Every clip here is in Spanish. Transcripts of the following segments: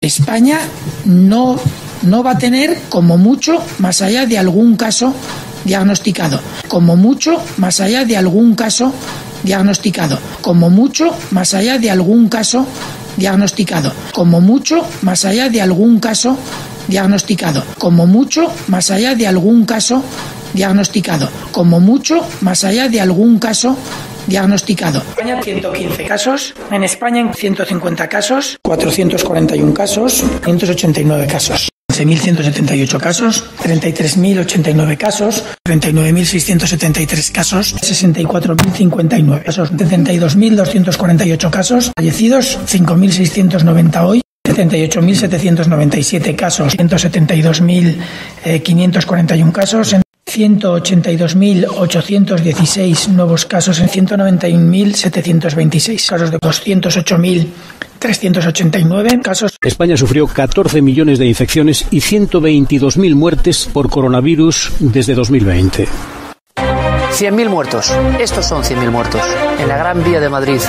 España no va a tener, como mucho, más allá de algún caso diagnosticado. Como mucho, más allá de algún caso diagnosticado. Como mucho, más allá de algún caso diagnosticado. Como mucho, más allá de algún caso diagnosticado. Como mucho, más allá de algún caso diagnosticado. Como mucho, más allá de algún caso diagnosticado. En España 115 casos, en España 150 casos, 441 casos, 589 casos. 11.178 casos, 33.089 casos, 39.673 casos, 64.059 casos, 72.248 casos, fallecidos 5.690 hoy, 78.797 casos, 172.541 casos, 182.816 nuevos casos, en 191.726 casos, de 208.389 casos. España sufrió 14 millones de infecciones y 122.000 muertes por coronavirus desde 2020. 100.000 muertos. Estos son 100.000 muertos. En la Gran Vía de Madrid,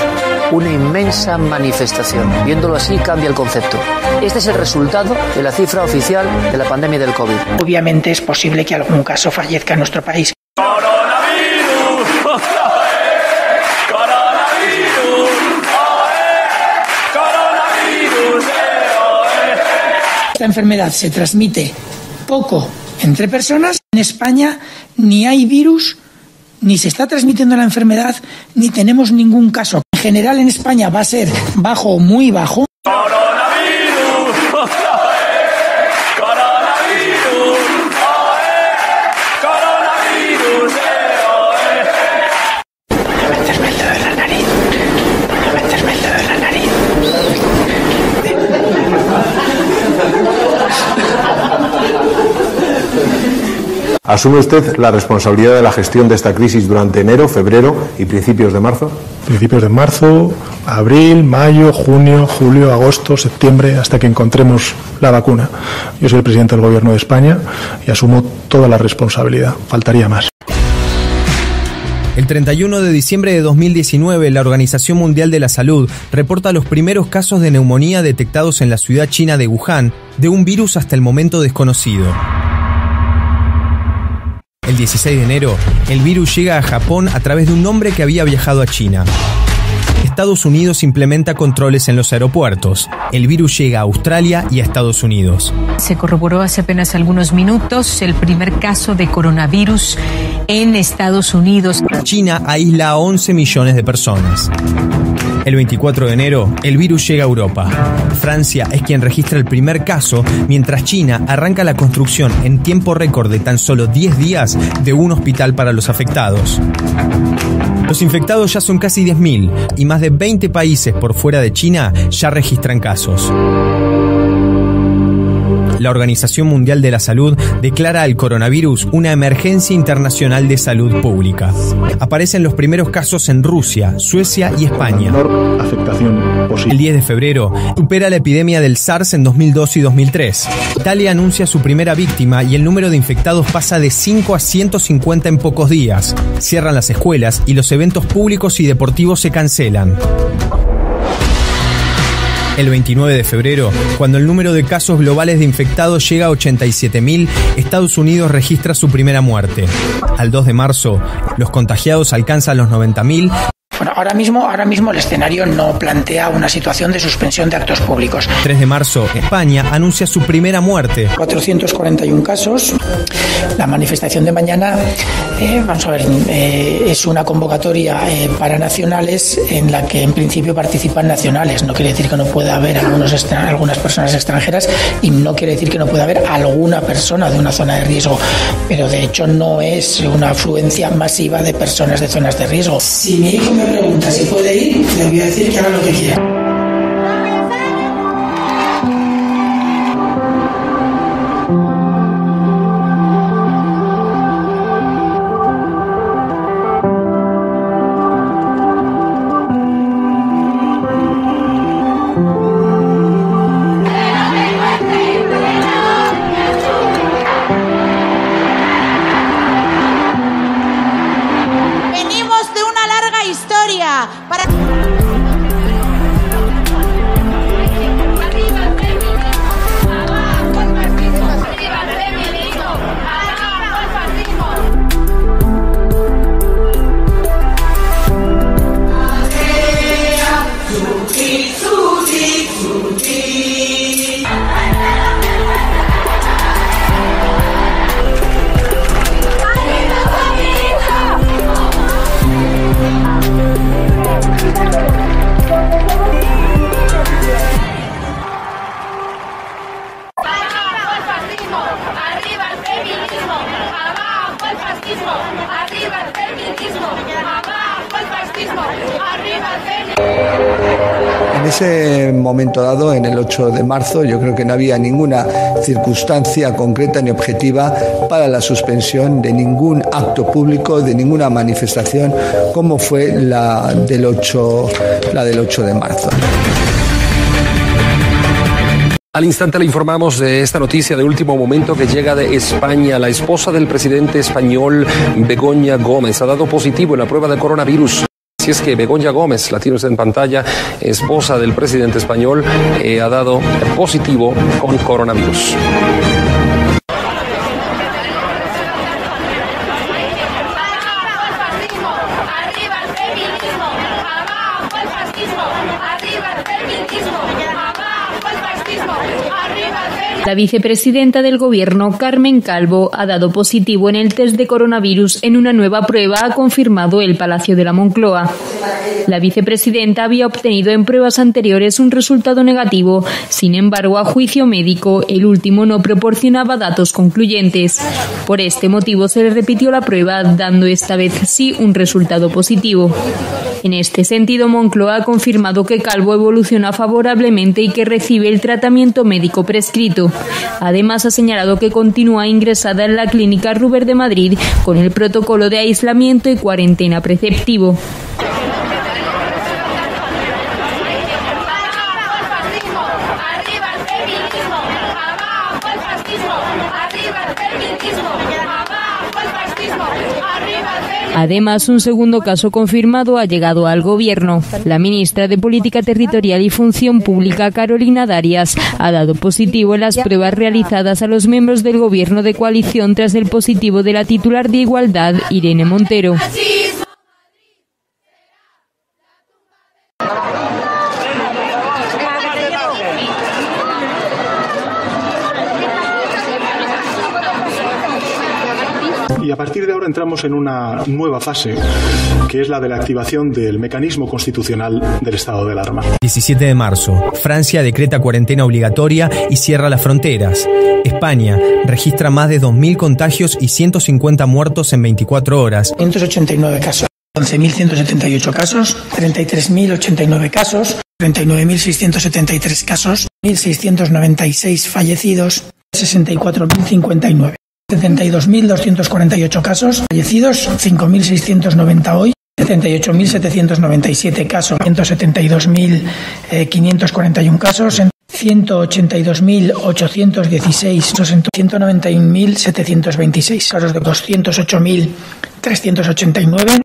una inmensa manifestación. Viéndolo así, cambia el concepto. Este es el resultado de la cifra oficial de la pandemia del COVID. Obviamente es posible que algún caso fallezca en nuestro país. ¡Coronavirus! ¡Coronavirus! ¡Coronavirus! Esta enfermedad se transmite poco entre personas. En España ni hay virus, ni se está transmitiendo la enfermedad, ni tenemos ningún caso. En general en España va a ser bajo o muy bajo. ¡Coronavirus! ¡Coronavirus! ¡Coronavirus! Voy a meterme el dedo en la nariz. Voy a meterme el dedo en la nariz. ¿Asume usted la responsabilidad de la gestión de esta crisis durante enero, febrero y principios de marzo? Principios de marzo, abril, mayo, junio, julio, agosto, septiembre, hasta que encontremos la vacuna. Yo soy el presidente del Gobierno de España y asumo toda la responsabilidad. Faltaría más. El 31 de diciembre de 2019, la Organización Mundial de la Salud reporta los primeros casos de neumonía detectados en la ciudad china de Wuhan, de un virus hasta el momento desconocido. El 16 de enero, el virus llega a Japón a través de un hombre que había viajado a China. Estados Unidos implementa controles en los aeropuertos. El virus llega a Australia y a Estados Unidos. Se corroboró hace apenas algunos minutos el primer caso de coronavirus en Estados Unidos. China aísla a 11 millones de personas. El 24 de enero, el virus llega a Europa. Francia es quien registra el primer caso, mientras China arranca la construcción en tiempo récord de tan solo 10 días de un hospital para los afectados. Los infectados ya son casi 10.000 y más de 20 países por fuera de China ya registran casos. La Organización Mundial de la Salud declara al coronavirus una emergencia internacional de salud pública. Aparecen los primeros casos en Rusia, Suecia y España. El 10 de febrero supera la epidemia del SARS en 2002 y 2003. Italia anuncia su primera víctima y el número de infectados pasa de 5 a 150 en pocos días. Cierran las escuelas y los eventos públicos y deportivos se cancelan. El 29 de febrero, cuando el número de casos globales de infectados llega a 87.000, Estados Unidos registra su primera muerte. Al 2 de marzo, los contagiados alcanzan los 90.000. Bueno, ahora mismo el escenario no plantea una situación de suspensión de actos públicos. 3 de marzo, España anuncia su primera muerte. 441 casos. La manifestación de mañana, es una convocatoria para nacionales en la que en principio participan nacionales. No quiere decir que no pueda haber algunas personas extranjeras y no quiere decir que no pueda haber alguna persona de una zona de riesgo. Pero de hecho no es una afluencia masiva de personas de zonas de riesgo. Si mi hijo me pregunta si puede ir, le voy a decir que haga lo que quiera. feminismo, arriba el feminismo, abajo el fascismo, arriba el feminismo. En ese momento dado, en el 8 de marzo, yo creo que no había ninguna circunstancia concreta ni objetiva para la suspensión de ningún acto público, de ninguna manifestación, como fue la del 8 de marzo. Al instante le informamos de esta noticia de último momento que llega de España. La esposa del presidente español, Begoña Gómez, ha dado positivo en la prueba de coronavirus. Así es que Begoña Gómez, la tiene usted en pantalla, esposa del presidente español, ha dado positivo con coronavirus. La vicepresidenta del Gobierno, Carmen Calvo, ha dado positivo en el test de coronavirus en una nueva prueba, ha confirmado el Palacio de la Moncloa. La vicepresidenta había obtenido en pruebas anteriores un resultado negativo. Sin embargo, a juicio médico, el último no proporcionaba datos concluyentes. Por este motivo se le repitió la prueba, dando esta vez sí un resultado positivo. En este sentido, Moncloa ha confirmado que Calvo evoluciona favorablemente y que recibe el tratamiento médico prescrito. Además, ha señalado que continúa ingresada en la Clínica Ruber de Madrid con el protocolo de aislamiento y cuarentena preceptivo. Además, un segundo caso confirmado ha llegado al Gobierno. La ministra de Política Territorial y Función Pública, Carolina Darias, ha dado positivo en las pruebas realizadas a los miembros del Gobierno de coalición tras el positivo de la titular de Igualdad, Irene Montero. Y a partir de ahora entramos en una nueva fase, que es la de la activación del mecanismo constitucional del estado de alarma. 17 de marzo. Francia decreta cuarentena obligatoria y cierra las fronteras. España registra más de 2.000 contagios y 150 muertos en 24 horas. 589 casos, 11.178 casos, 33.089 casos, 39.673 casos, 1.696 fallecidos, 64.059. 72.248 casos, fallecidos 5.690 hoy, 78.797 casos, 172.541 casos, 182.816, 191.726 casos de 208.389.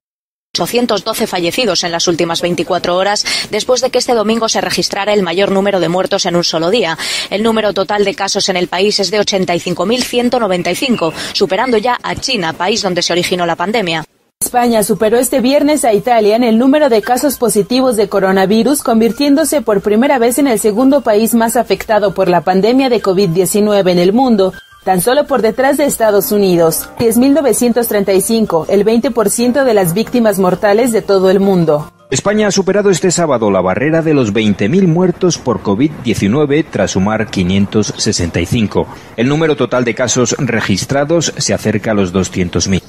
812 fallecidos en las últimas 24 horas después de que este domingo se registrara el mayor número de muertos en un solo día. El número total de casos en el país es de 85.195, superando ya a China, país donde se originó la pandemia. España superó este viernes a Italia en el número de casos positivos de coronavirus, convirtiéndose por primera vez en el segundo país más afectado por la pandemia de COVID-19 en el mundo, tan solo por detrás de Estados Unidos. 10.935, el 20% de las víctimas mortales de todo el mundo. España ha superado este sábado la barrera de los 20.000 muertos por COVID-19 tras sumar 565. El número total de casos registrados se acerca a los 200.000.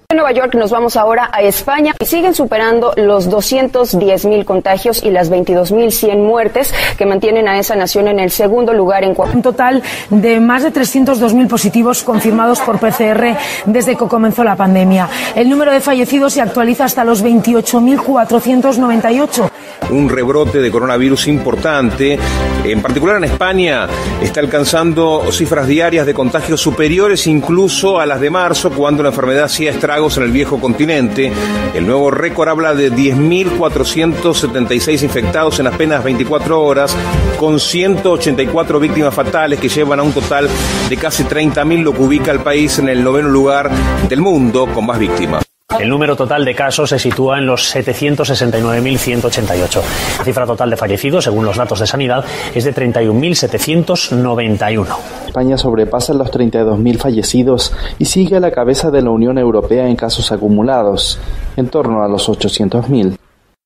En Nueva York nos vamos ahora a España y siguen superando los 210.000 contagios y las 22.100 muertes que mantienen a esa nación en el segundo lugar en un total de más de 302.000 positivos confirmados por PCR desde que comenzó la pandemia. El número de fallecidos se actualiza hasta los 28.498. Un rebrote de coronavirus importante, en particular en España, está alcanzando cifras diarias de contagios superiores incluso a las de marzo, cuando la enfermedad hacía estragos en el viejo continente. El nuevo récord habla de 10.476 infectados en apenas 24 horas, con 184 víctimas fatales que llevan a un total de casi 30.000, lo que ubica al país en el 9º lugar del mundo con más víctimas. El número total de casos se sitúa en los 769.188. La cifra total de fallecidos, según los datos de sanidad, es de 31.791. España sobrepasa los 32.000 fallecidos y sigue a la cabeza de la Unión Europea en casos acumulados, en torno a los 800.000.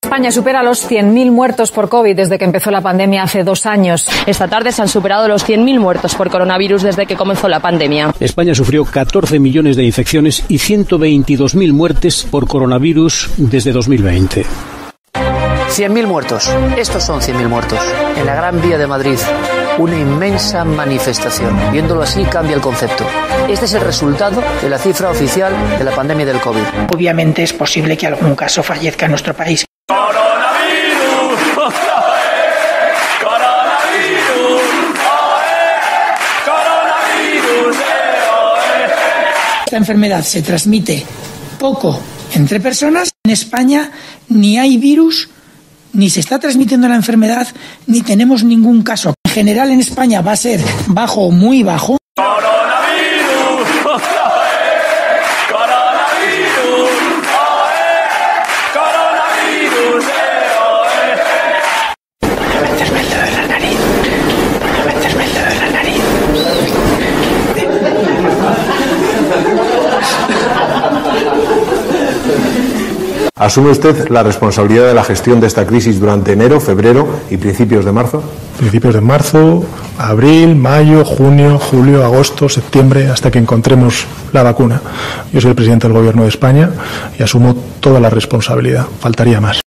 España supera los 100.000 muertos por COVID desde que empezó la pandemia hace 2 años. Esta tarde se han superado los 100.000 muertos por coronavirus desde que comenzó la pandemia. España sufrió 14 millones de infecciones y 122.000 muertes por coronavirus desde 2020. 100.000 muertos. Estos son 100.000 muertos. En la Gran Vía de Madrid. Una inmensa manifestación. Viéndolo así cambia el concepto. Este es el resultado de la cifra oficial de la pandemia del COVID. Obviamente es posible que algún caso fallezca en nuestro país. Esta enfermedad se transmite poco entre personas. En España ni hay virus, ni se está transmitiendo la enfermedad, ni tenemos ningún caso. En general en España va a ser bajo o muy bajo. ¿Asume usted la responsabilidad de la gestión de esta crisis durante enero, febrero y principios de marzo? Principios de marzo, abril, mayo, junio, julio, agosto, septiembre, hasta que encontremos la vacuna. Yo soy el presidente del Gobierno de España y asumo toda la responsabilidad. Faltaría más.